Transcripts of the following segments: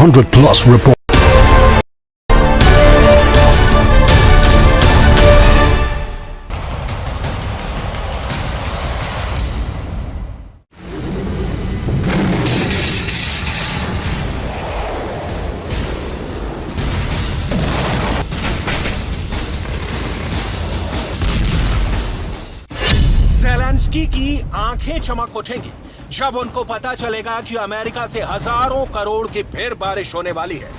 100+ report. Zelensky की आंखें चमक उठेंगी जब उनको पता चलेगा कि अमेरिका से हजारों करोड़ की फिर बारिश होने वाली है।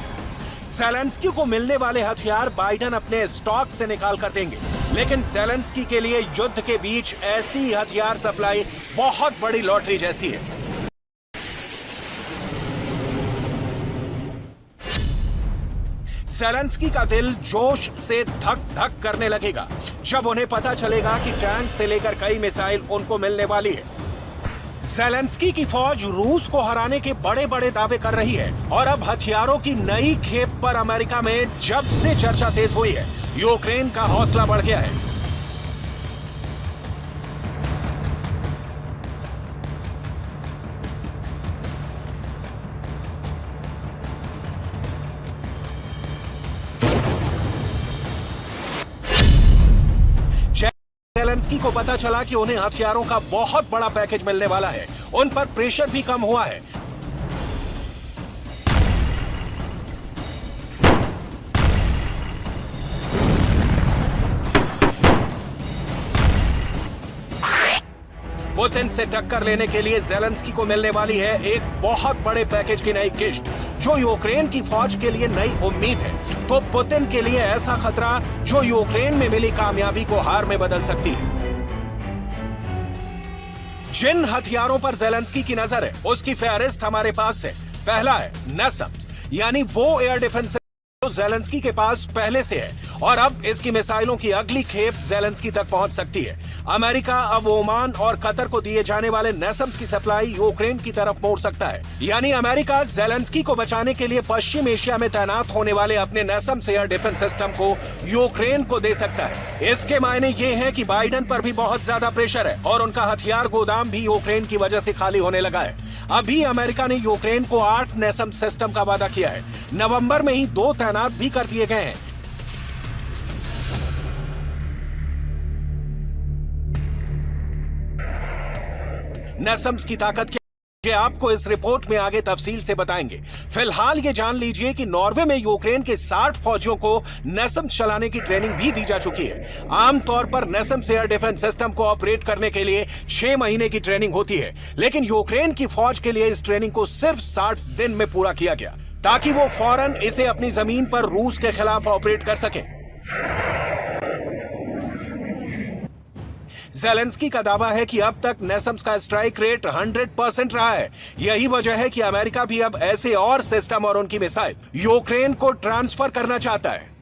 ज़ेलेंस्की को मिलने वाले हथियार बाइडेन अपने स्टॉक से निकाल कर देंगे, लेकिन ज़ेलेंस्की के लिए युद्ध के बीच ऐसी हथियार सप्लाई बहुत बड़ी लॉटरी जैसी है। ज़ेलेंस्की का दिल जोश से धक धक करने लगेगा जब उन्हें पता चलेगा कि टैंक से लेकर कई मिसाइल उनको मिलने वाली है। ज़ेलेंस्की की फौज रूस को हराने के बड़े बड़े दावे कर रही है और अब हथियारों की नई खेप पर अमेरिका में जब से चर्चा तेज हुई है, यूक्रेन का हौसला बढ़ गया है। ज़ेलेंस्की को पता चला कि उन्हें हथियारों का बहुत बड़ा पैकेज मिलने वाला है। उन पर प्रेशर भी कम हुआ है। पुतिन से टक्कर लेने के लिए ज़ेलेंस्की को मिलने वाली है एक बहुत बड़े पैकेज की नई किश्त, जो यूक्रेन की फौज के लिए नई उम्मीद है, तो पुतिन के लिए ऐसा खतरा जो यूक्रेन में मिली कामयाबी को हार में बदल सकती है। जिन हथियारों पर ज़ेलेंस्की की नजर है, उसकी फहरिस्त हमारे पास है। पहला है NASAMS, यानी वो एयर डिफेंस जो ज़ेलेंस्की के पास पहले से है और अब इसकी मिसाइलों की अगली खेप ज़ेलेंस्की तक पहुंच सकती है। अमेरिका अब ओमान और कतर को दिए जाने वाले NASAMS की सप्लाई यूक्रेन की तरफ मोड़ सकता है, यानी अमेरिका ज़ेलेंस्की को बचाने के लिए पश्चिम एशिया में तैनात होने वाले अपने NASAMS एयर डिफेंस सिस्टम को यूक्रेन को दे सकता है। इसके मायने ये हैं कि बाइडेन पर भी बहुत ज्यादा प्रेशर है और उनका हथियार गोदाम भी यूक्रेन की वजह से खाली होने लगा है। अभी अमेरिका ने यूक्रेन को 8 NASAMS सिस्टम का वादा किया है। नवंबर में ही 2 तैनात भी कर दिए गए हैं। NASAMS की ताकत क्या, आपको इस रिपोर्ट में आगे तफसील से बताएंगे। फिलहाल ये जान लीजिए कि नॉर्वे में यूक्रेन के 60 फौजियों को NASAMS चलाने की ट्रेनिंग भी दी जा चुकी है। आमतौर पर NASAMS एयर डिफेंस सिस्टम को ऑपरेट करने के लिए 6 महीने की ट्रेनिंग होती है, लेकिन यूक्रेन की फौज के लिए इस ट्रेनिंग को सिर्फ 60 दिन में पूरा किया गया, ताकि वो फौरन इसे अपनी जमीन पर रूस के खिलाफ ऑपरेट कर सके। ज़ेलेंस्की का दावा है कि अब तक NASAMS का स्ट्राइक रेट 100% रहा है। यही वजह है कि अमेरिका भी अब ऐसे और सिस्टम और उनकी मिसाइल यूक्रेन को ट्रांसफर करना चाहता है।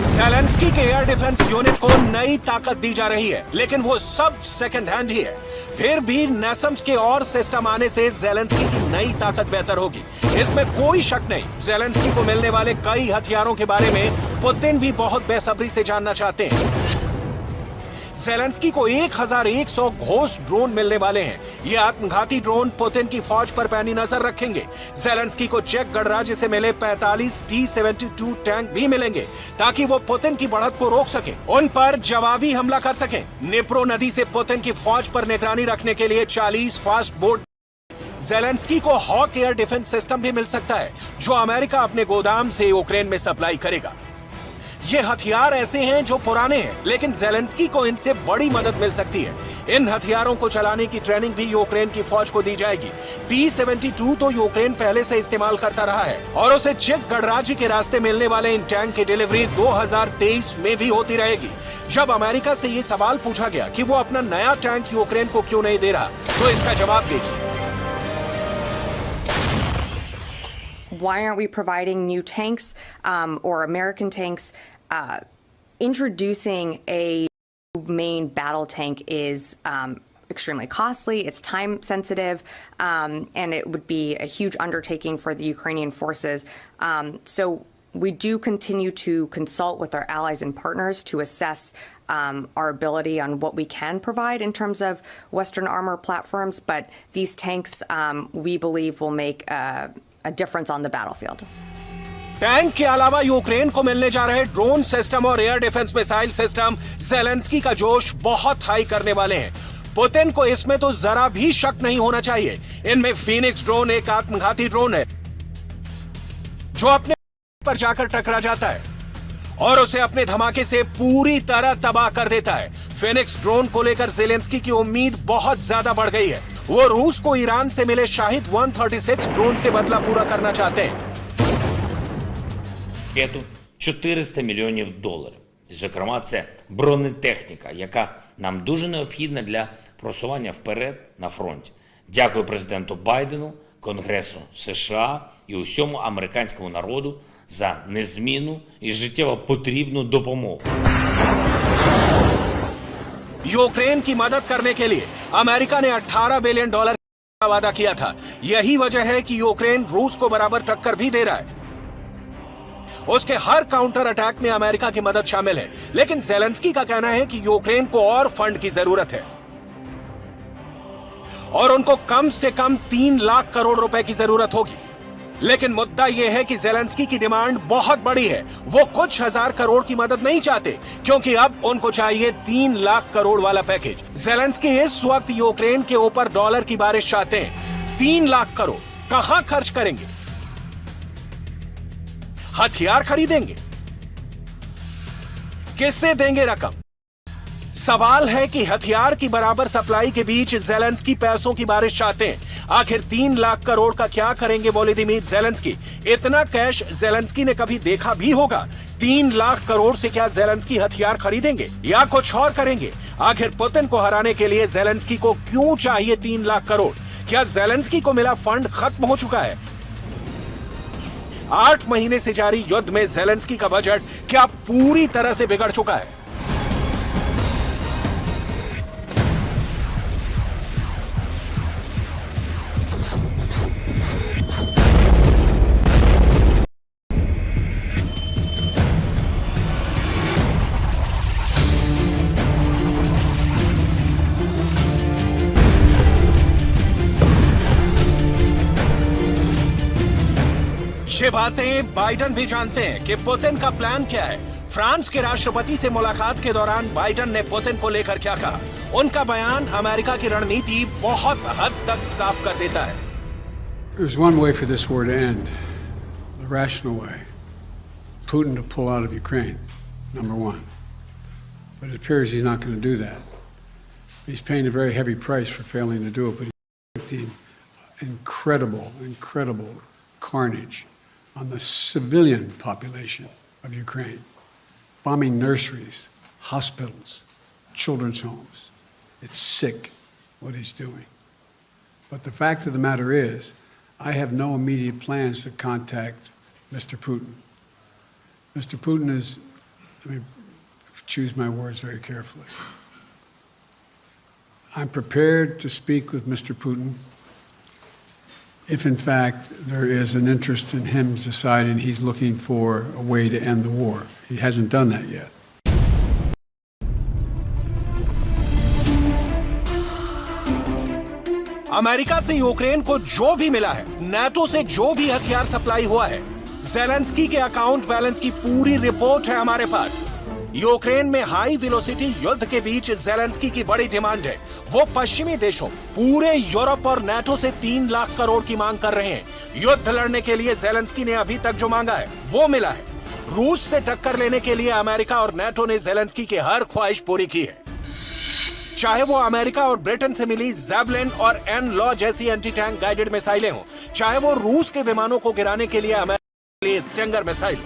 ज़ेलेंस्की के एयर डिफेंस यूनिट को नई ताकत दी जा रही है, लेकिन वो सब सेकंड हैंड ही है। फिर भी NASAMS के और सिस्टम आने से ज़ेलेंस्की की नई ताकत बेहतर होगी, इसमें कोई शक नहीं। ज़ेलेंस्की को मिलने वाले कई हथियारों के बारे में पुतिन भी बहुत बेसब्री से जानना चाहते हैं। ज़ेलेंस्की को 1100 घोस्ट ड्रोन मिलने वाले हैं। ये आत्मघाती ड्रोन पुतिन की फौज पर पैनी नजर रखेंगे। ज़ेलेंस्की को चेक गणराज्य से मिले 45 T-72 टैंक भी मिलेंगे, ताकि वो पुतिन की बढ़त को रोक सके, उन पर जवाबी हमला कर सके। निप्रो नदी से पुतिन की फौज पर निगरानी रखने के लिए 40 फास्ट बोट। ज़ेलेंस्की को हॉक एयर डिफेंस सिस्टम भी मिल सकता है, जो अमेरिका अपने गोदाम से यूक्रेन में सप्लाई करेगा। ये हथियार ऐसे हैं जो पुराने हैं, लेकिन ज़ेलेंस्की को इनसे बड़ी मदद मिल सकती है। इन हथियारों को चलाने की ट्रेनिंग भी यूक्रेन की फौज को दी जाएगी। T-72 तो यूक्रेन पहले से इस्तेमाल करता रहा है और उसे चेक गणराज्य के रास्ते मिलने वाले इन टैंक की डिलीवरी 2023 में भी होती रहेगी। जब अमेरिका से ये सवाल पूछा गया कि वो अपना नया टैंक यूक्रेन को क्यों नहीं दे रहा, तो इसका जवाब देखिए। Why aren't we providing new tanks or American tanks? Introducing a main battle tank is extremely costly, it's time sensitive, and it would be a huge undertaking for the Ukrainian forces. So We do continue to consult with our allies and partners to assess our ability on what we can provide in terms of Western armor platforms, but these tanks, we believe, will make a difference on the battlefield. Tank के अलावा Ukraine को मिलने जा रहे drone system और air defence missile system Zelensky का जोश बहुत हाई करने वाले हैं। पुतिन को इसमें तो जरा भी शक नहीं होना चाहिए। इनमें फीनिक्स ड्रोन एक आत्मघाती ड्रोन है जो अपने पर जाकर टकरा जाता है और उसे अपने धमाके से पूरी तरह तबाह कर देता है। फीनिक्स ड्रोन को लेकर ज़ेलेंस्की की उम्मीद बहुत ज्यादा बढ़ गई है। वो रूस को ईरान से मिले शाहिद 136 ड्रोन से बदला पूरा करना चाहते हैं। 400 мільйонів доларів. Зокрема, це бронетехніка, яка нам дуже необхідна для просування вперед на фронті. Дякую президенту Байдену, Конгресу США і усьому американському народу за незмінну і життєво потрібну допомогу. यूक्रेन की मदद करने के लिए अमेरिका ने $18 बिलियन का वादा किया था। यही वजह है कि यूक्रेन रूस को बराबर टक्कर भी दे रहा है। उसके हर काउंटर अटैक में अमेरिका की मदद शामिल है, लेकिन ज़ेलेंस्की का कहना है कि यूक्रेन को और फंड की जरूरत है और उनको कम से कम 3 लाख करोड़ रुपए की जरूरत होगी। लेकिन मुद्दा यह है कि ज़ेलेंस्की की डिमांड बहुत बड़ी है। वो कुछ हजार करोड़ की मदद नहीं चाहते, क्योंकि अब उनको चाहिए 3 लाख करोड़ वाला पैकेज। ज़ेलेंस्की इस वक्त यूक्रेन के ऊपर डॉलर की बारिश चाहते हैं। 3 लाख करोड़ कहां खर्च करेंगे? हथियार खरीदेंगे? किससे देंगे रकम? सवाल है कि हथियार की बराबर सप्लाई के बीच ज़ेलेंस्की पैसों की बारिश चाहते हैं। आखिर 3 लाख करोड़ का क्या करेंगे वोलोदिमीर ज़ेलेंस्की? इतना कैश ज़ेलेंस्की ने कभी देखा भी होगा? 3 लाख करोड़ से क्या ज़ेलेंस्की हथियार खरीदेंगे या कुछ और करेंगे? आखिर पुतिन को हराने के लिए ज़ेलेंस्की को क्यों चाहिए 3 लाख करोड़? क्या ज़ेलेंस्की को मिला फंड खत्म हो चुका है? 8 महीने से जारी युद्ध में ज़ेलेंस्की का बजट क्या पूरी तरह से बिगड़ चुका है? ये बातें बाइडन भी जानते हैं कि पुतिन का प्लान क्या है। फ्रांस के राष्ट्रपति से मुलाकात के दौरान बाइडन ने पुतिन को लेकर क्या कहा, उनका बयान अमेरिका की रणनीति बहुत हद तक साफ कर देता है। There's one way for this war to end, the rational way. Putin to pull out of Ukraine, number one. But it appears he's not going to do that. He's paying a very heavy price for failing to do it, but he's inflicting incredible carnage on the civilian population of Ukraine, bombing nurseries, hospitals, children's homes. It's sick what he's doing. But the fact of the matter is, I have no immediate plans to contact Mr. Putin. Mr. Putin is, let me choose my words very carefully. I'm prepared to speak with Mr. Putin if in fact there is an interest in him deciding he's looking for a way to end the war. He hasn't done that yet. America से Ukraine को जो भी मिला है, NATO से जो भी हथियार सप्लाई हुआ है, ज़ेलेंस्की के अकाउंट बैलेंस की पूरी रिपोर्ट है हमारे पास। यूक्रेन में हाई वेलोसिटी युद्ध के बीच ज़ेलेंस्की की बड़ी डिमांड है। वो पश्चिमी देशों, पूरे यूरोप और नाटो से 3 लाख करोड़ की मांग कर रहे हैं। युद्ध लड़ने के लिए ज़ेलेंस्की ने अभी तक जो मांगा है वो मिला है। रूस से टक्कर लेने के लिए अमेरिका और नाटो ने ज़ेलेंस्की की हर ख्वाहिश पूरी की है। चाहे वो अमेरिका और ब्रिटेन से मिली ज़ैवलिन और एन-लॉ जैसी एंटी टैंक गाइडेड मिसाइलें हों, चाहे वो रूस के विमानों को गिराने के लिए अमेरिका के लिए स्टिंगर मिसाइल,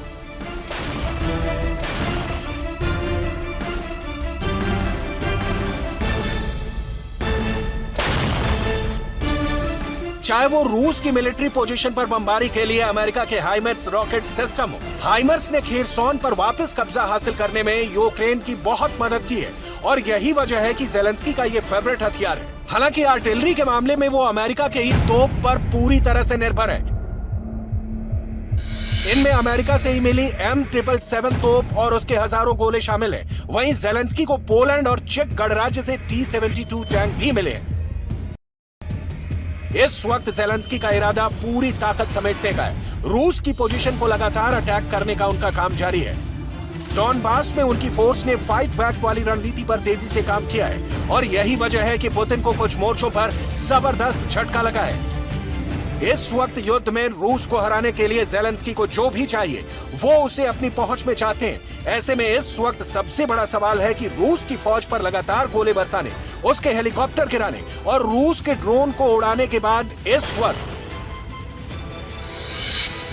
चाहे वो रूस की मिलिट्री पोजीशन पर बमबारी के लिए अमेरिका के हाइमर्स रॉकेट सिस्टम हो। हाइमर्स ने खेरसोन पर वापस कब्जा हासिल करने में यूक्रेन की बहुत मदद की है और यही वजह है कि ज़ेलेंस्की का ये फेवरेट हथियार है। हालांकि आर्टिलरी के मामले में वो अमेरिका के ही तोप पर पूरी तरह से निर्भर है। इनमें अमेरिका से ही मिली M777 तोप और उसके हजारों गोले शामिल हैं। वहीं ज़ेलेंस्की को पोलैंड और चेक गणराज्य से T-72 टैंक भी मिले हैं। इस वक्त ज़ेलेंस्की का इरादा पूरी ताकत समेटने का है। रूस की पोजीशन को लगातार अटैक करने का उनका काम जारी है। डॉनबास में उनकी फोर्स ने फाइट बैक वाली रणनीति पर तेजी से काम किया है और यही वजह है कि पुतिन को कुछ मोर्चों पर जबरदस्त झटका लगा है। इस वक्त युद्ध में रूस को हराने के लिए ज़ेलेंस्की को जो भी चाहिए वो उसे अपनी पहुंच में चाहते हैं। ऐसे में इस वक्त सबसे बड़ा सवाल है कि रूस की फौज पर लगातार गोले बरसाने, उसके हेलीकॉप्टर गिराने और रूस के ड्रोन को उड़ाने के बाद इस वक्त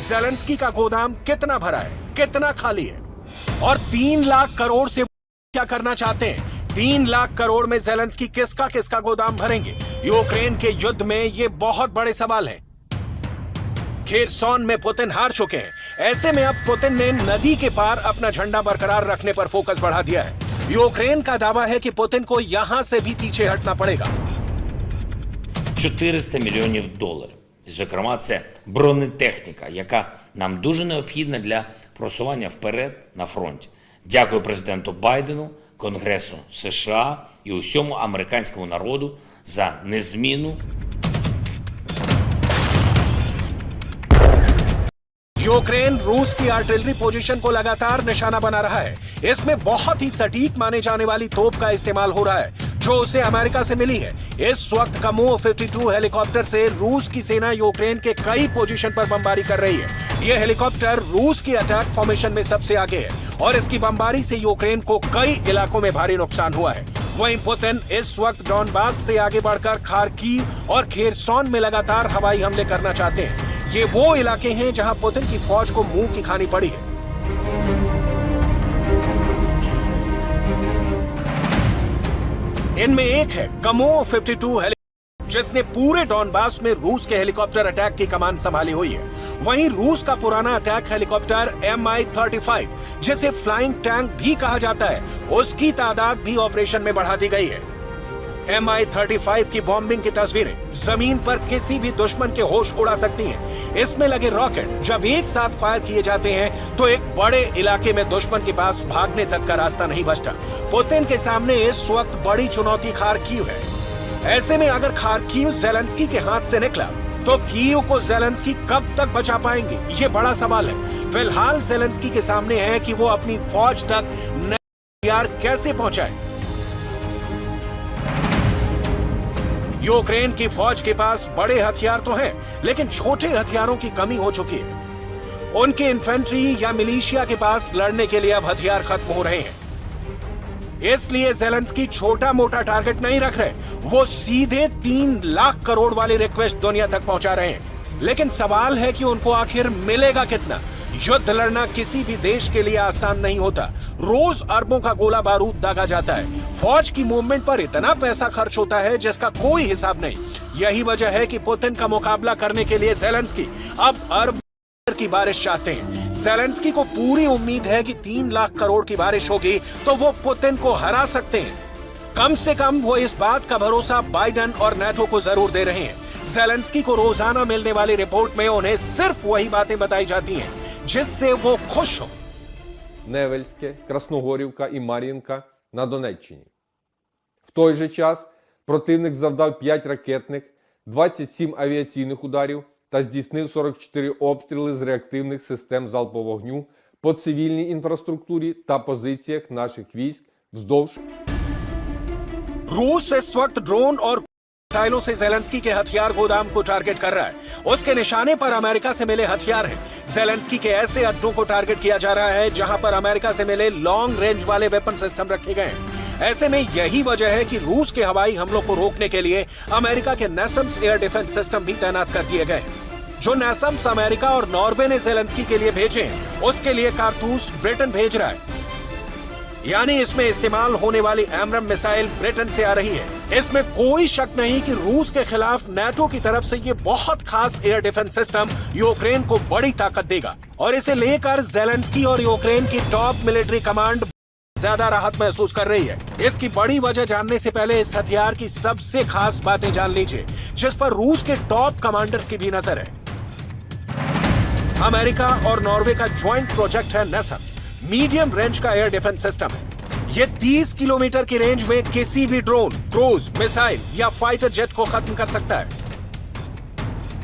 ज़ेलेंस्की का गोदाम कितना भरा है, कितना खाली है और 3 लाख करोड़ से क्या करना चाहते हैं। 3 लाख करोड़ में ज़ेलेंस्की किसका किसका गोदाम भरेंगे? यूक्रेन के युद्ध में ये बहुत बड़े सवाल हैं। खेरसॉन में पुतिन हार चुके हैं। ऐसे में अब पुतिन ने नदी के पार अपना झंडा बरकरार रखने पर फोकस बढ़ा दिया है। यूक्रेन का दावा है कि पुतिन को यहां से भी पीछे हटना पड़ेगा। 400 мільйонів доларів. Зокрема, це бронетехніка, яка нам дуже необхідна для просування вперед на фронті. Дякую президенту Байдену, Конгресу США і усьому американському народу за незмінну. यूक्रेन रूस की आर्टिलरी पोजीशन को लगातार निशाना बना रहा है। इसमें बहुत ही सटीक माने जाने वाली तोप का इस्तेमाल हो रहा है जो उसे अमेरिका से मिली है। इस वक्त कामो 52 हेलीकॉप्टर से रूस की सेना यूक्रेन के कई पोजीशन पर बमबारी कर रही है। यह हेलीकॉप्टर रूस की अटैक फॉर्मेशन में सबसे आगे है और इसकी बमबारी से यूक्रेन को कई इलाकों में भारी नुकसान हुआ है। वहीं पुतिन इस वक्त डॉनबास से आगे बढ़कर खार्किव और खेरसॉन में लगातार हवाई हमले करना चाहते हैं। ये वो इलाके हैं जहां पुतिन की फौज को मुंह की खानी पड़ी है। इनमें एक है कामो 52 हेलीकॉप्टर जिसने पूरे डॉनबास में रूस के हेलीकॉप्टर अटैक की कमान संभाली हुई है। वहीं रूस का पुराना अटैक हेलीकॉप्टर Mi-35 जिसे फ्लाइंग टैंक भी कहा जाता है, उसकी तादाद भी ऑपरेशन में बढ़ा दी गई है। Mi-35 की बॉम्बिंग की तस्वीरें जमीन पर किसी भी दुश्मन के होश उड़ा सकती हैं। इसमें लगे रॉकेट जब एक साथ फायर किए जाते हैं तो एक बड़े इलाके में दुश्मन के पास भागने तक का रास्ता नहीं बचता। पुतिन के सामने इस वक्त बड़ी चुनौती खार्किव है। ऐसे में अगर खार्किव ज़ेलेंस्की के हाथ से निकला तो कीव को ज़ेलेंस्की कब तक बचा पाएंगे, ये बड़ा सवाल है। फिलहाल ज़ेलेंस्की के सामने है कि वो अपनी फौज तक हथियार कैसे पहुंचाए। यूक्रेन की फौज के पास बड़े हथियार तो हैं, लेकिन छोटे हथियारों की कमी हो चुकी है। उनके इन्फेंट्री या मिलिशिया के पास लड़ने के लिए अब हथियार खत्म हो रहे हैं। इसलिए ज़ेलेंस्की छोटा मोटा टारगेट नहीं रख रहे, वो सीधे 3 लाख करोड़ वाली रिक्वेस्ट दुनिया तक पहुंचा रहे हैं। लेकिन सवाल है कि उनको आखिर मिलेगा कितना। युद्ध लड़ना किसी भी देश के लिए आसान नहीं होता। रोज अरबों का गोला बारूद दागा जाता है। फौज की मूवमेंट पर इतना पैसा खर्च होता है जिसका कोई हिसाब नहीं। यही वजह है कि पुतिन का मुकाबला करने के लिए ज़ेलेंस्की अब अरब की बारिश चाहते हैं। ज़ेलेंस्की को पूरी उम्मीद है कि 3 लाख करोड़ की बारिश होगी तो वो पुतिन को हरा सकते हैं। कम से कम वो इस बात का भरोसा बाइडेन और नेटो को जरूर दे रहे हैं। ज़ेलेंस्की को रोजाना मिलने वाली रिपोर्ट में उन्हें सिर्फ वही बातें बताई जाती हैं जिससे वो खुश हो। Невельське, Красногорівка і Мар'їнка на Донеччині. В той же час противник завдав 5 ракетних, 27 авіаційних ударів та здійснив 44 обстріли з реактивних систем залпового вогню по цивільній інфраструктурі та позиціях наших військ вздовж. रूस इस वक्त ड्रोन और मिसाइलों से ज़ेलेंस्की के हथियार गोदाम को टारगेट कर रहा है। उसके निशाने पर अमेरिका से मिले हथियार हैं। ज़ेलेंस्की के ऐसे अड्डों को टारगेट किया जा रहा है जहां पर अमेरिका से मिले लॉन्ग रेंज वाले वेपन सिस्टम रखे गए हैं। ऐसे में यही वजह है कि रूस के हवाई हमलों को रोकने के लिए अमेरिका के NASAMS एयर डिफेंस सिस्टम भी तैनात कर दिए गए हैं। जो NASAMS अमेरिका और नॉर्वे ने ज़ेलेंस्की के लिए भेजे हैं, उसके लिए कारतूस ब्रिटेन भेज रहा है। यानी इसमें इस्तेमाल होने वाली एमरम मिसाइल ब्रिटेन से आ रही है। इसमें कोई शक नहीं कि रूस के खिलाफ नाटो की तरफ से ये बहुत खास एयर डिफेंस सिस्टम यूक्रेन को बड़ी ताकत देगा और इसे लेकर ज़ेलेंस्की और यूक्रेन की टॉप मिलिट्री कमांड ज्यादा राहत महसूस कर रही है। इसकी बड़ी वजह जानने से पहले इस हथियार की सबसे खास बातें जान लीजिए जिस पर रूस के टॉप कमांडर्स की भी नजर है। अमेरिका और नॉर्वे का ज्वाइंट प्रोजेक्ट है नेसम्स। मीडियम रेंज का एयर डिफेंस सिस्टम है। ये 30 किलोमीटर की रेंज में किसी भी ड्रोन, क्रूज, मिसाइल या फाइटर जेट को खत्म कर सकता है।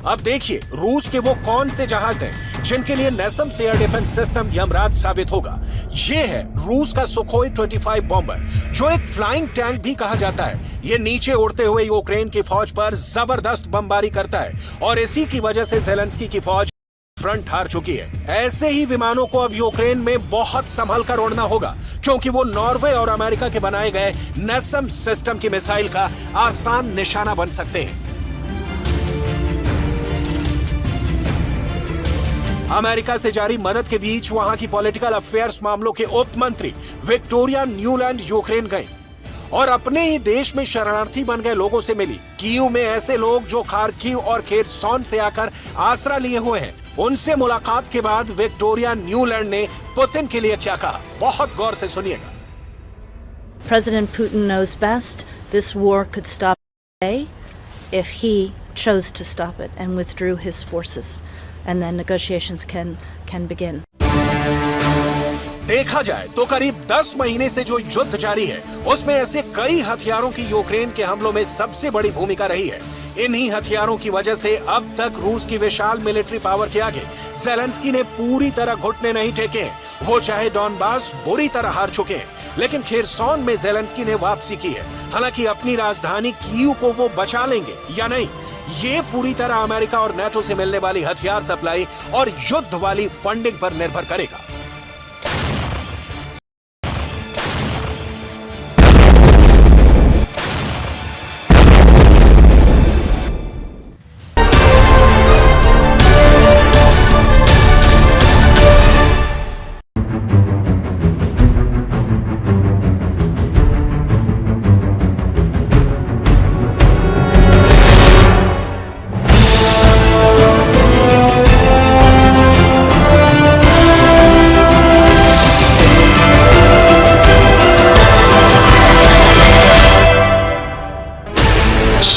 अब देखिए रूस के वो कौन से जहाज हैं जिनके लिए नेसम्स एयर डिफेंस सिस्टम यमराज साबित होगा। ये है रूस का सुखोई 25 बॉम्बर, जो एक फ्लाइंग टैंक भी कहा जाता है। ये नीचे उड़ते हुए यूक्रेन की फौज पर जबरदस्त बमबारी करता है और इसी की वजह से ज़ेलेंस्की की फौज फ्रंट हार चुकी है। ऐसे ही विमानों को अब यूक्रेन में बहुत संभल कर उड़ना होगा, क्योंकि वो नॉर्वे और अमेरिका के बनाए गए नेसम्स सिस्टम की मिसाइल का आसान निशाना बन सकते हैं। अमेरिका से जारी मदद के बीच वहां की पॉलिटिकल अफेयर्स मामलों के उप मंत्री विक्टोरिया न्यूलैंड यूक्रेन गए और अपने ही देश में शरणार्थी बन गए लोगों से मिली। कीव में ऐसे लोग जो खार्किव और खेरसॉन से आकर आसरा लिए हुए हैं, उनसे मुलाकात के बाद विक्टोरिया न्यूलैंड ने पुतिन के लिए क्या कहा, बहुत गौर से सुनिएगा। President Putin knows best. This war could stop today if he chose to stop it and withdrew his forces, and then negotiations can begin. देखा जाए तो करीब 10 महीने से जो युद्ध जारी है, उसमें ऐसे कई हथियारों की यूक्रेन के हमलों में सबसे बड़ी भूमिका रही है। इन्हीं हथियारों की वजह से अब तक रूस की विशाल मिलिट्री पावर के आगे ज़ेलेंस्की ने पूरी तरह घुटने नहीं टेके हैं। वो चाहे डॉनबास बुरी तरह हार चुके हैं, लेकिन खेरसॉन में ज़ेलेंस्की ने वापसी की है। हालांकि अपनी राजधानी कीव को वो बचा लेंगे या नहीं, ये पूरी तरह अमेरिका और नेटो से मिलने वाली हथियार सप्लाई और युद्ध वाली फंडिंग पर निर्भर करेगा।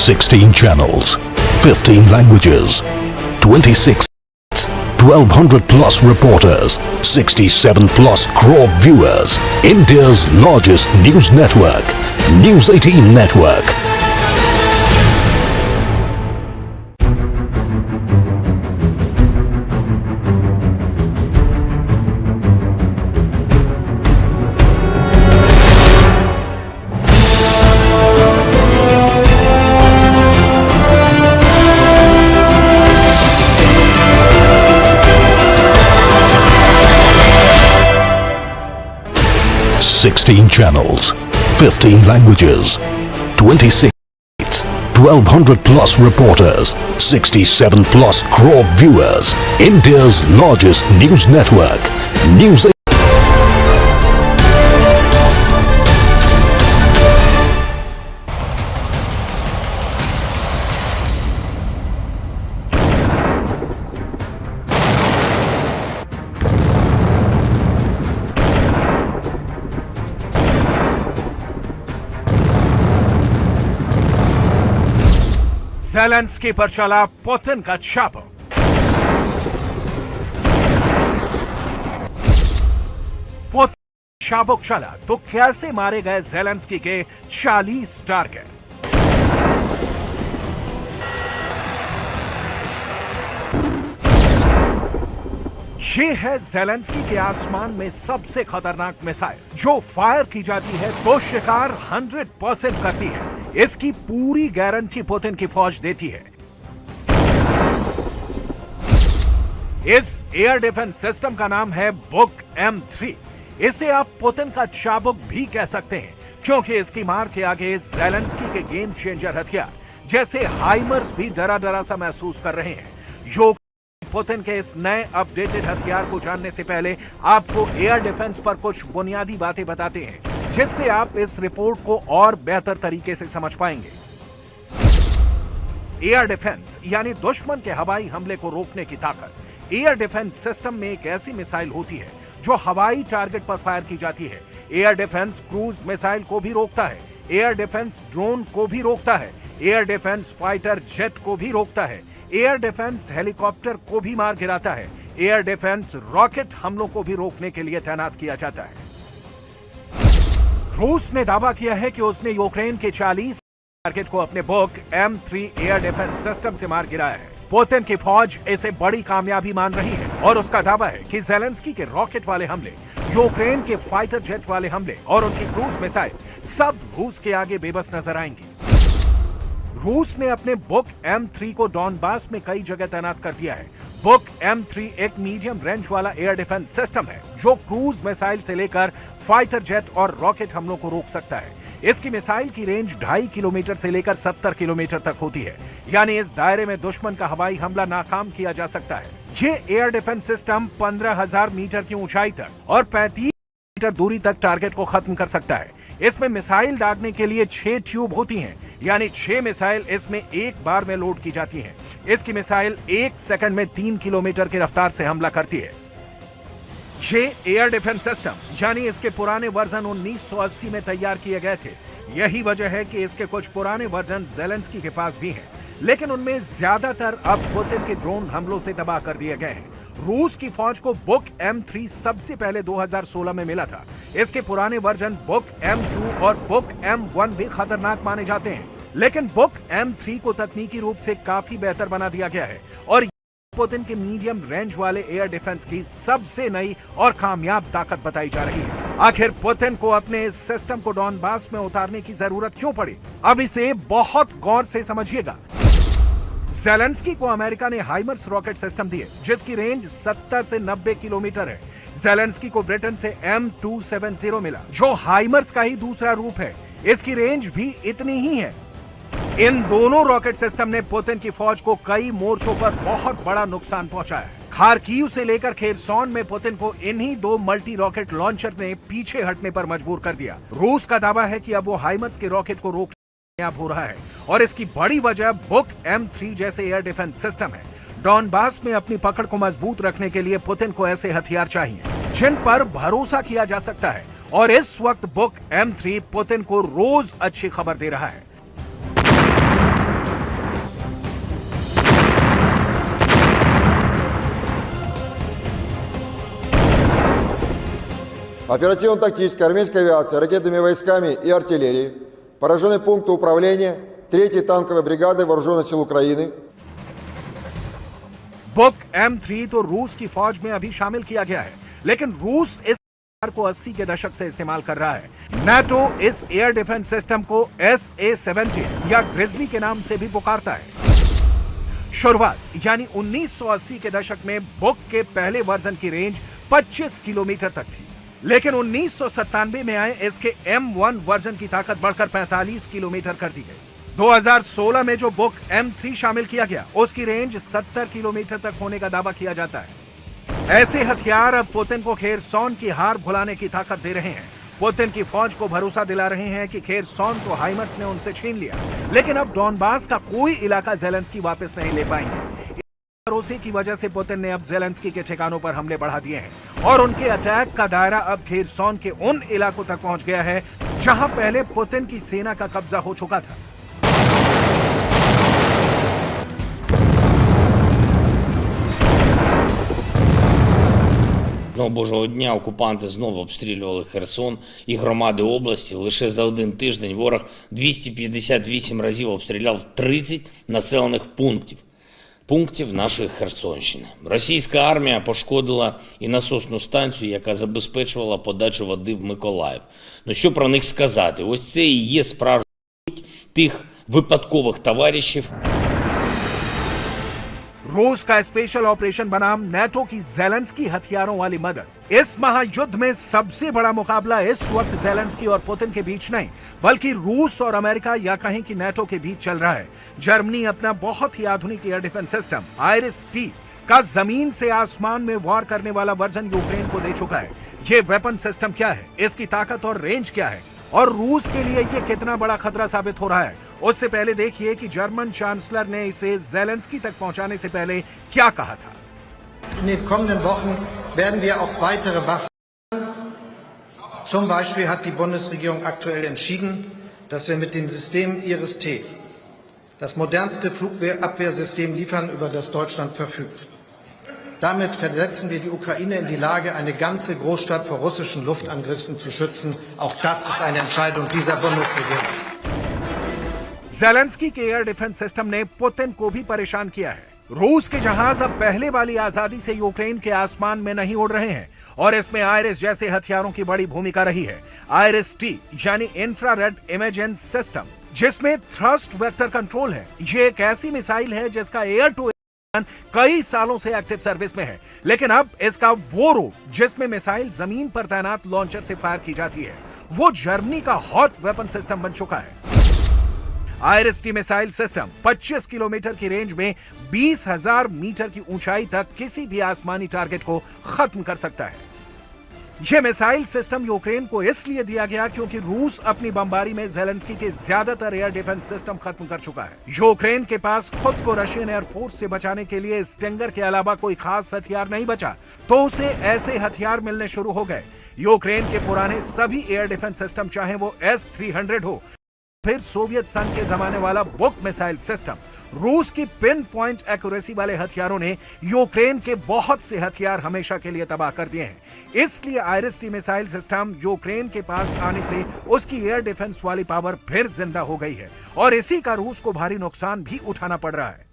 Sixteen channels, 15 languages, 26 states, 1,200 plus reporters, 67 plus crore viewers. India's largest news network, News 18 Network. Sixteen channels, 15 languages, 26 states, 1,200 plus reporters, 67 plus crore viewers. India's largest news network, News 18. Zelensky पर चला Putin का छापा। Putin चाबुक चला तो कैसे मारे गए ज़ेलेंस्की के 40 टारगेट। ये है ज़ेलेंस्की के आसमान में सबसे खतरनाक मिसाइल, जो फायर की जाती है तो शिकार 100% करती है। इसकी पूरी गारंटी पुतिन की फौज देती है। इस एयर डिफेंस सिस्टम का नाम है बुक M3। इसे आप पुतिन का चाबुक भी कह सकते हैं, क्योंकि इसकी मार के आगे ज़ेलेंस्की के गेम चेंजर हथियार जैसे हाइमर्स भी डरा डरा सा महसूस कर रहे हैं। पुतिन के इस नए अपडेटेड हथियार को जानने से पहले आपको एयर डिफेंस पर कुछ बुनियादी बातें बताते हैं, जिससे आप इस रिपोर्ट को और बेहतर तरीके से समझ पाएंगे। एयर डिफेंस यानी दुश्मन के हवाई हमले को रोकने की ताकत। एयर डिफेंस सिस्टम में एक ऐसी मिसाइल होती है जो हवाई टारगेट पर फायर की जाती है। एयर डिफेंस क्रूज मिसाइल को भी रोकता है। एयर डिफेंस ड्रोन को भी रोकता है, एयर डिफेंस फाइटर जेट को भी रोकता है, एयर डिफेंस हेलीकॉप्टर को भी मार गिराता है, एयर डिफेंस रॉकेट हमलों को भी रोकने के लिए तैनात किया जाता है। रूस ने दावा किया है कि उसने यूक्रेन के 40 टारगेट को अपने book M3 air defence system से मार गिराया है। पुतिन की फौज इसे बड़ी कामयाबी मान रही है और उसका दावा है कि ज़ेलेंस्की के रॉकेट वाले हमले, यूक्रेन के फाइटर जेट वाले हमले और उनकी क्रूज मिसाइल सब रूस के आगे बेबस नजर आएंगी। रूस ने अपने बुक M3 को डॉनबास में कई जगह तैनात कर दिया है। बुक M3 एक मीडियम रेंज वाला एयर डिफेंस सिस्टम है जो क्रूज मिसाइल से लेकर फाइटर जेट और रॉकेट हमलों को रोक सकता है। इसकी मिसाइल की रेंज 2.5 किलोमीटर से लेकर 70 किलोमीटर तक होती है, यानी इस दायरे में दुश्मन का हवाई हमला नाकाम किया जा सकता है। ये एयर डिफेंस सिस्टम 15,000 मीटर की ऊंचाई तक और 35 मीटर दूरी तक टारगेट को खत्म कर सकता है। इसमें मिसाइल दागने के लिए 6 ट्यूब होती हैं, यानी 6 मिसाइल इसमें एक बार में लोड की जाती हैं। इसकी मिसाइल 1 सेकंड में 3 किलोमीटर की रफ्तार से हमला करती है। ये एयर डिफेंस सिस्टम यानी इसके पुराने वर्जन 1980 में तैयार किए गए थे। यही वजह है कि इसके कुछ पुराने वर्जन ज़ेलेंस्की के पास भी हैं, लेकिन उनमें ज्यादातर अब पुतिन के ड्रोन हमलों से तबाह कर दिए गए हैं। रूस की फौज को बुक M3 सबसे पहले 2016 में मिला था। इसके पुराने वर्जन बुक M2 और बुक M1 भी खतरनाक माने जाते हैं, लेकिन बुक M3 को तकनीकी रूप से काफी बेहतर बना दिया गया है और पुतिन के मीडियम रेंज वाले एयर डिफेंस की सबसे नई और कामयाब ताकत बताई जा रही है। आखिर पुतिन को अपने इस सिस्टम को डॉनबास में उतारने की जरूरत क्यों पड़ी? अब इसे बहुत गौर से समझिएगा। ज़ेलेंस्की को अमेरिका ने हाइमर्स रॉकेट सिस्टम दिए जिसकी रेंज 70 से 90 किलोमीटर है। ज़ेलेंस्की को ब्रिटेन से M270 मिला जो हाइमर्स का ही दूसरा रूप है। इसकी रेंज भी इतनी ही है। इन दोनों रॉकेट सिस्टम ने पुतिन की फौज को कई मोर्चों पर बहुत बड़ा नुकसान पहुंचाया है। खार्किव से लेकर खेरसॉन में पुतिन को इन्हीं 2 मल्टी रॉकेट लॉन्चर ने पीछे हटने पर मजबूर कर दिया। रूस का दावा है कि अब वो हाइमर्स के रॉकेट को रोकने में कामयाब हो रहा है और इसकी बड़ी वजह बुक M3 जैसे एयर डिफेंस सिस्टम है। डॉनबास में अपनी पकड़ को मजबूत रखने के लिए पुतिन को ऐसे हथियार चाहिए जिन पर भरोसा किया जा सकता है और इस वक्त बुक M3 पुतिन को रोज अच्छी खबर दे रहा है। Оперативно-тактической армейской авиации, ракетными войсками и артиллерией поражены пункты управления 3-й танковой бригады Вооруженных сил Украины. बुक M3 तो रूस की फौज में अभी शामिल किया गया है, लेकिन रूस इस को 80 के दशक से इस्तेमाल कर रहा है। नाटो इस एयर डिफेंस सिस्टम को SA-17 या ग्रिजली के नाम से भी पुकारता है। शुरुआत यानी 1980 के दशक में बुक के पहले वर्जन की रेंज 25 किलोमीटर तक थी, लेकिन 1997 में आए इसके M1 वर्जन की ताकत बढ़कर 45 किलोमीटर कर दी गई। 2016 में जो बुक M3 शामिल किया गया उसकी रेंज 70 किलोमीटर तक होने का दावा किया जाता है। ऐसे हथियार अब पुतिन को खेरसॉन की हार भुलाने की ताकत दे रहे हैं। पुतिन की फौज को भरोसा दिला रहे हैं कि खेरसॉन तो हाइमर्स ने उनसे छीन लिया, लेकिन अब डॉनबास का कोई इलाका ज़ेलेंस्की वापस नहीं ले पाएंगे। भरोसे की वजह से पुतिन ने अब ज़ेलेंस्की के ठिकानों पर हमले बढ़ा दिए हैं और उनके अटैक का दायरा अब खेरसॉन के उन इलाकों तक पहुंच गया है जहां पहले पुतिन की सेना का कब्जा हो चुका था। Одного божого дня окупанти знову обстрілювали Херсон і громади області. Лише за один тиждень ворог 258 разів обстріляв 30 населених пунктів нашої Херсонщини. Російська армія пошкодила і насосну станцію, яка забезпечувала подачу води в Миколаїв. Ну що про них сказати? Ось це і є справжня суть тих випадкових товаришів. रूस का स्पेशल ऑपरेशन बनाम नाटो की ज़ेलेंस्की हथियारों वाली मदद। इस महायुद्ध में सबसे बड़ा मुकाबला इस वक्त ज़ेलेंस्की और पुतिन के बीच नहीं, बल्कि रूस और अमेरिका या कहें कि नाटो के बीच चल रहा है। जर्मनी अपना बहुत ही आधुनिक एयर डिफेंस सिस्टम IRIS-T का जमीन से आसमान में वार करने वाला वर्जन यूक्रेन को दे चुका है। ये वेपन सिस्टम क्या है, इसकी ताकत और रेंज क्या है और रूस के लिए ये कितना बड़ा खतरा साबित हो रहा है, उससे पहले देखिए कि जर्मन चांसलर ने इसे ज़ेलेंस्की तक पहुंचाने से पहले क्या कहा था। In den kommenden Wochen werden wir auch weitere Waffen. Zum Beispiel hat die Bundesregierung aktuell entschieden, dass wir mit den Systemen IRIS-T das modernste Flugabwehrsystem liefern, über das Deutschland verfügt. Damit versetzen wir die Ukraine in die Lage, eine ganze Großstadt vor russischen Luftangriffen zu schützen. Auch das ist eine Entscheidung dieser Bundesregierung. Zelensky के air defence system ने Putin को भी परेशान किया है। रूस के जहाज अब पहले वाली आजादी से यूक्रेन के आसमान में नहीं उड़ रहे हैं और इसमें आयरिस जैसे हथियारों की बड़ी भूमिका रही है। आयरिस-T यानी इंफ्रारेड इमेजिंग सिस्टम, जिसमें थ्रस्ट वेक्टर कंट्रोल है। ये एक ऐसी मिसाइल है जिसका एयर टू एयर कई सालों से एक्टिव सर्विस में है, लेकिन अब इसका वो रूप जिसमें मिसाइल जमीन पर तैनात लॉन्चर से फायर की जाती है, वो जर्मनी का हॉट वेपन सिस्टम बन चुका है। आयरिस-T मिसाइल सिस्टम 25 किलोमीटर की रेंज में 20,000 मीटर की ऊंचाई तक किसी भी आसमानी टारगेट को खत्म कर सकता है। यह मिसाइल सिस्टम यूक्रेन को इसलिए दिया गया क्योंकि रूस अपनी बमबारी में ज़ेलेंस्की के ज्यादातर एयर डिफेंस सिस्टम खत्म कर चुका है। यूक्रेन के पास खुद को रशियन एयरफोर्स से बचाने के लिए स्टिंगर के अलावा कोई खास हथियार नहीं बचा, तो उसे ऐसे हथियार मिलने शुरू हो गए। यूक्रेन के पुराने सभी एयर डिफेंस सिस्टम, चाहे वो S-300 हो, फिर सोवियत संघ के जमाने वाला बुक मिसाइल सिस्टम, रूस की पिन पॉइंट एक्यूरेसी वाले हथियारों ने यूक्रेन के बहुत से हथियार हमेशा के लिए तबाह कर दिए हैं। इसलिए आयरिस-T मिसाइल सिस्टम यूक्रेन के पास आने से उसकी एयर डिफेंस वाली पावर फिर जिंदा हो गई है और इसी का रूस को भारी नुकसान भी उठाना पड़ रहा है।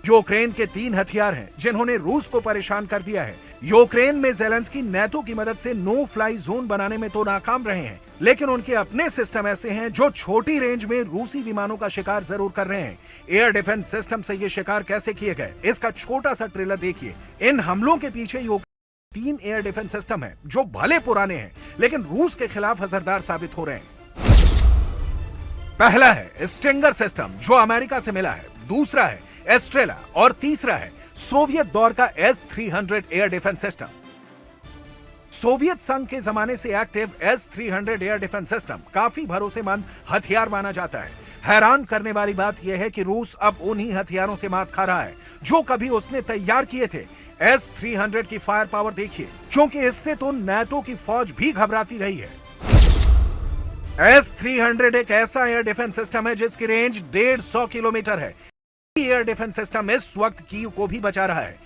यूक्रेन के 3 हथियार हैं जिन्होंने रूस को परेशान कर दिया है। यूक्रेन में ज़ेलेंस्की नेटो की मदद से नो फ्लाई जोन बनाने में तो नाकाम रहे हैं, लेकिन उनके अपने सिस्टम ऐसे हैं जो छोटी रेंज में रूसी विमानों का शिकार जरूर कर रहे हैं। एयर डिफेंस सिस्टम से ये शिकार कैसे किए गए, इसका छोटा सा ट्रेलर देखिए। इन हमलों के पीछे यूक्रेन 3 एयर डिफेंस सिस्टम है जो भले पुराने हैं, लेकिन रूस के खिलाफ असरदार साबित हो रहे हैं। पहला है स्टिंगर सिस्टम जो अमेरिका से मिला है, दूसरा है एस्ट्रेला और तीसरा है सोवियत दौर का S-300 air defence system. Soviet संघ के जमाने से active S-300 air defence system काफी भरोसेमंद हथियार माना जाता है। हैरान करने वाली बात यह है कि रूस अब उन्हीं हथियारों से मात खा रहा है जो कभी उसने तैयार किए थे। S-300 की फायर पावर देखिए, क्योंकि इससे तो नाटो की फौज भी घबराती रही है। S-300 एक ऐसा एयर डिफेंस सिस्टम है जिसकी रेंज 150 किलोमीटर है। एयर डिफेंस सिस्टम इस वक्त कीव को भी बचा रहा है।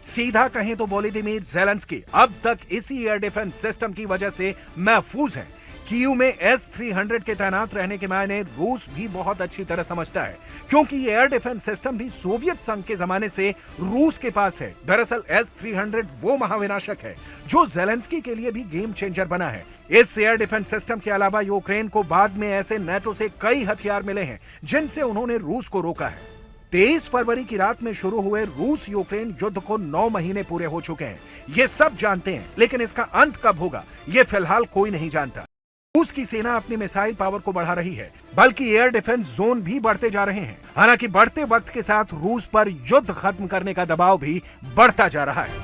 सीधा कहें तो वोलोदिमीर ज़ेलेंस्की अब तक इसी एयर डिफेंस सिस्टम की वजह से महफूज है। कीव में S-300 के तैनात रहने के मायने रूस भी बहुत अच्छी तरह समझता है, क्योंकि ये एयर डिफेंस सिस्टम भी सोवियत संघ के जमाने से रूस के पास है। दरअसल S-300 वो महाविनाशक है जो ज़ेलेंस्की के लिए भी गेम चेंजर बना है। इस एयर डिफेंस सिस्टम के अलावा यूक्रेन को बाद में ऐसे नाटो से कई हथियार मिले हैं जिनसे उन्होंने रूस को रोका है। 23 फरवरी की रात में शुरू हुए रूस यूक्रेन युद्ध को 9 महीने पूरे हो चुके हैं। ये सब जानते हैं, लेकिन इसका अंत कब होगा ये फिलहाल कोई नहीं जानता। रूस की सेना अपनी मिसाइल पावर को बढ़ा रही है, बल्कि एयर डिफेंस जोन भी बढ़ते जा रहे हैं। हालांकि बढ़ते वक्त के साथ रूस पर युद्ध खत्म करने का दबाव भी बढ़ता जा रहा है।